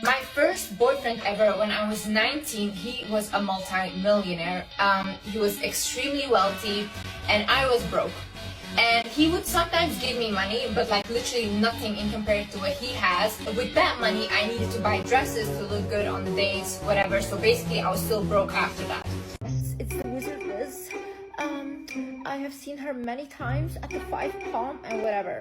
My first boyfriend ever when I was 19, he was a multi-millionaire. He was extremely wealthy and I was broke. And he would sometimes give me money, but like literally nothing in compared to what he has. With that money, I needed to buy dresses to look good on the dates, whatever. So basically, I was still broke after that. It's the Wizard Liz. I have seen her many times at the 5 Palm and whatever.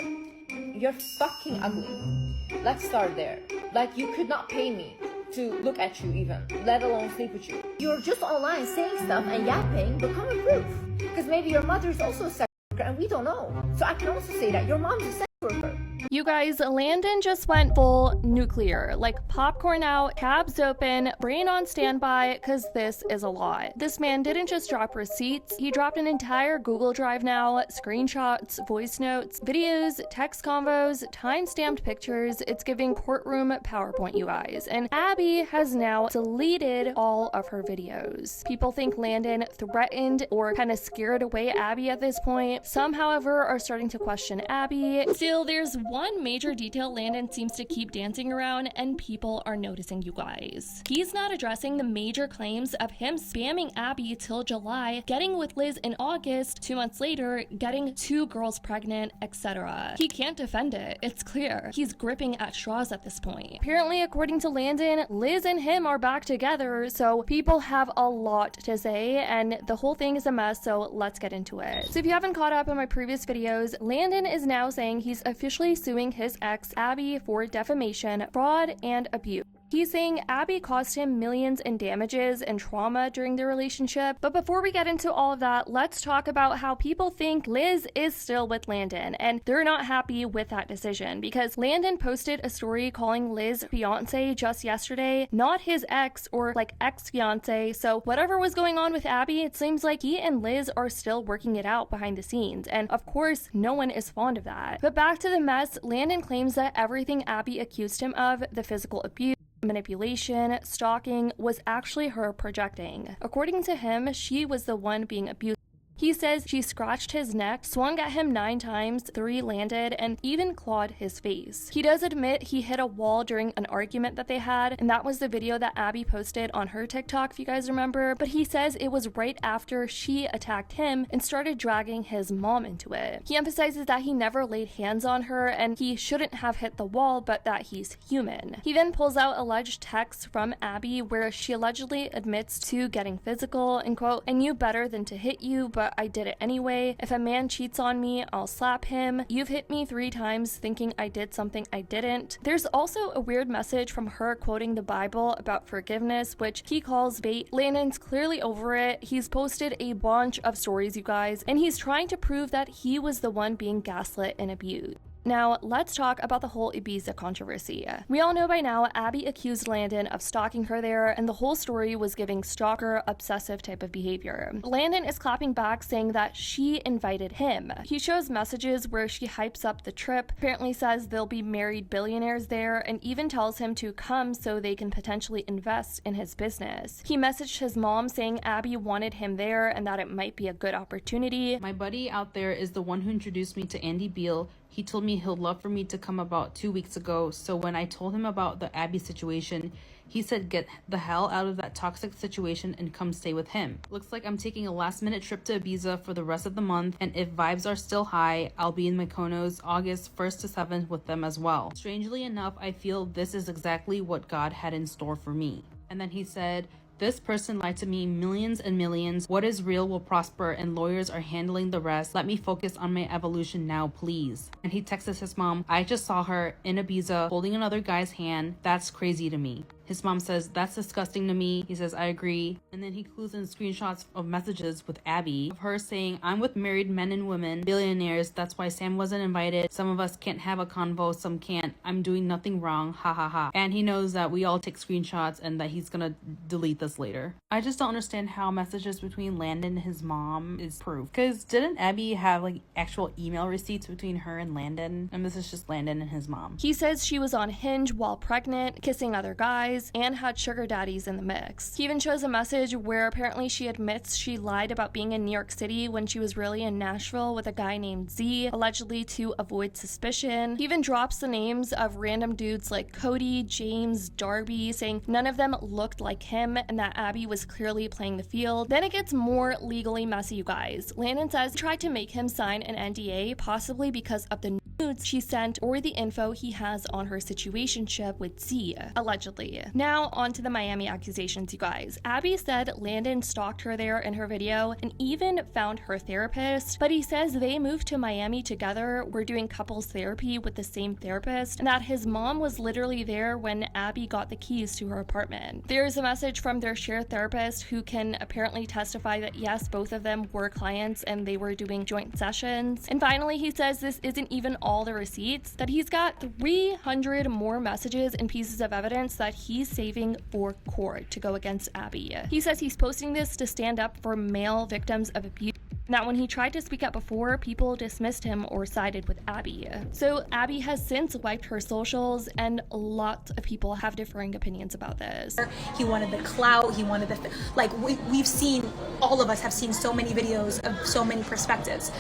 You're fucking ugly. Let's start there. Like, you could not pay me to look at you even, let alone sleep with you. You're just online saying stuff and yapping, but come with proof. Because maybe your mother's also a sex worker and we don't know. So I can also say that your mom's a sex worker. You guys, Landon just went full nuclear, like popcorn out, tabs open, brain on standby, because this is a lot. This man didn't just drop receipts, he dropped an entire Google Drive now, screenshots, voice notes, videos, text convos, time-stamped pictures. It's giving courtroom PowerPoint, you guys. And Abby has now deleted all of her videos. People think Landon threatened or kind of scared away Abby at this point. Some, however, are starting to question Abby. Still, there's one major detail Landon seems to keep dancing around, and people are noticing, you guys. He's not addressing the major claims of him spamming Abby till July, getting with Liz in August, 2 months later, getting 2 girls pregnant, etc. He can't defend it. It's clear. He's gripping at straws at this point. Apparently, according to Landon, Liz and him are back together, so people have a lot to say, and the whole thing is a mess, so let's get into it. So if you haven't caught up on my previous videos, Landon is now saying he's officially suing his ex, Abby, for defamation, fraud, and abuse. He's saying Abby caused him millions in damages and trauma during their relationship. But before we get into all of that, let's talk about how people think Liz is still with Landon, and they're not happy with that decision because Landon posted a story calling Liz fiancé just yesterday, not his ex or like ex-fiancé. So whatever was going on with Abby, it seems like he and Liz are still working it out behind the scenes. And of course, no one is fond of that. But back to the mess, Landon claims that everything Abby accused him of, the physical abuse, manipulation, stalking, was actually her projecting. According to him, she was the one being abused. He says she scratched his neck, swung at him 9 times, 3 landed, and even clawed his face. He does admit he hit a wall during an argument that they had, and that was the video that Abby posted on her TikTok, if you guys remember, but he says it was right after she attacked him and started dragging his mom into it. He emphasizes that he never laid hands on her and he shouldn't have hit the wall, but that he's human. He then pulls out alleged texts from Abby where she allegedly admits to getting physical and quote, "I knew better than to hit you, but I did it anyway. If a man cheats on me, I'll slap him. You've hit me 3 times thinking I did something I didn't." There's also a weird message from her quoting the Bible about forgiveness, which he calls bait. Landon's clearly over it. He's posted a bunch of stories, you guys, and he's trying to prove that he was the one being gaslit and abused. Now, let's talk about the whole Ibiza controversy. We all know by now Abby accused Landon of stalking her there, and the whole story was giving stalker, obsessive type of behavior. Landon is clapping back, saying that she invited him. He shows messages where she hypes up the trip, apparently says they'll be married billionaires there, and even tells him to come so they can potentially invest in his business. He messaged his mom saying Abby wanted him there and that it might be a good opportunity. My buddy out there is the one who introduced me to Andy Beal. He told me he'd love for me to come about 2 weeks ago, so when I told him about the Abby situation, he said get the hell out of that toxic situation and come stay with him. Looks like I'm taking a last-minute trip to Ibiza for the rest of the month, and if vibes are still high, I'll be in Mykonos August 1st to 7th with them as well. Strangely enough, I feel this is exactly what God had in store for me. And then he said, "This person lied to me millions and millions. What is real will prosper and lawyers are handling the rest. Let me focus on my evolution now, please." And he texted his mom, "I just saw her in Ibiza holding another guy's hand. That's crazy to me." His mom says, "That's disgusting to me." He says, "I agree." And then he clues in screenshots of messages with Abby of her saying, "I'm with married men and women, billionaires. That's why Sam wasn't invited. Some of us can't have a convo, some can't. I'm doing nothing wrong. Ha ha ha." And he knows that we all take screenshots and that he's gonna delete this later. I just don't understand how messages between Landon and his mom is proof. Because didn't Abby have like actual email receipts between her and Landon? And this is just Landon and his mom. He says she was on Hinge while pregnant, kissing other guys. guys, and had sugar daddies in the mix. He even shows a message where apparently she admits she lied about being in New York City when she was really in Nashville with a guy named Z, allegedly to avoid suspicion. He even drops the names of random dudes like Cody, James, Darby, saying none of them looked like him and that Abby was clearly playing the field. Then it gets more legally messy, you guys. Landon says he tried to make him sign an NDA, possibly because of the nudes she sent or the info he has on her situationship with Z, allegedly. Now on to the Miami accusations, you guys. Abby said Landon stalked her there in her video and even found her therapist, but he says they moved to Miami together, were doing couples therapy with the same therapist, and that his mom was literally there when Abby got the keys to her apartment. There's a message from their shared therapist who can apparently testify that yes, both of them were clients and they were doing joint sessions. And finally, he says this isn't even all the receipts, that he's got 300 more messages and pieces of evidence that he's saving for court to go against Abby. He says he's posting this to stand up for male victims of abuse. Now, when he tried to speak up before, people dismissed him or sided with Abby. So Abby has since wiped her socials, and lots of people have differing opinions about this. He wanted the clout, he wanted the, like, we've seen, all of us have seen so many videos of so many perspectives.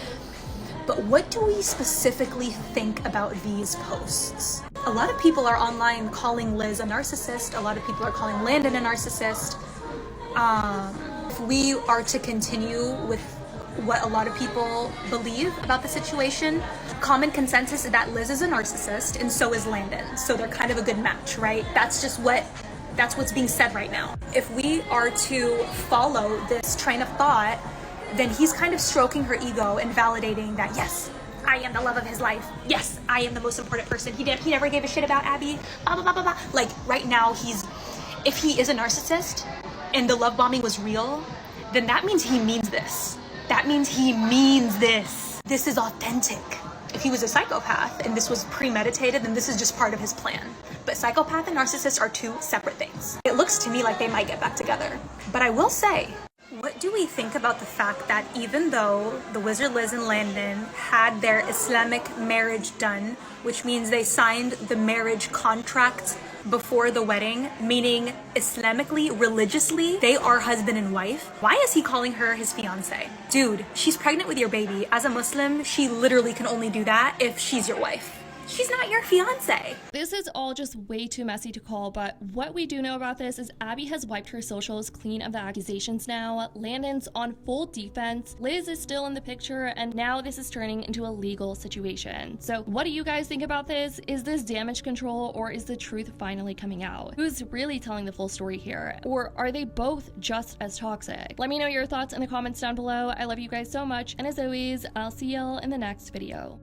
But what do we specifically think about these posts? A lot of people are online calling Liz a narcissist. A lot of people are calling Landon a narcissist. If we are to continue with what a lot of people believe about the situation, common consensus is that Liz is a narcissist and so is Landon. So they're kind of a good match, right? That's what's being said right now. If we are to follow this train of thought, then he's kind of stroking her ego and validating that, yes, I am the love of his life. Yes, I am the most important person. He never gave a shit about Abby. Blah, blah, blah, blah, blah. Like right now, if he is a narcissist and the love bombing was real, then that means he means this. That means he means this. This is authentic. If he was a psychopath and this was premeditated, then this is just part of his plan. But psychopath and narcissist are two separate things. It looks to me like they might get back together. But I will say, what do we think about the fact that even though the Wizard Liz and Landon had their Islamic marriage done, which means they signed the marriage contract before the wedding, meaning Islamically, religiously, they are husband and wife, why is he calling her his fiancé? Dude, she's pregnant with your baby. As a Muslim, she literally can only do that if she's your wife. She's not your fiance. This is all just way too messy to call, but what we do know about this is Abby has wiped her socials clean of the accusations now. Landon's on full defense. Liz is still in the picture, and now this is turning into a legal situation. So what do you guys think about this? Is this damage control, or is the truth finally coming out? Who's really telling the full story here? Or are they both just as toxic? Let me know your thoughts in the comments down below. I love you guys so much, and as always, I'll see y'all in the next video.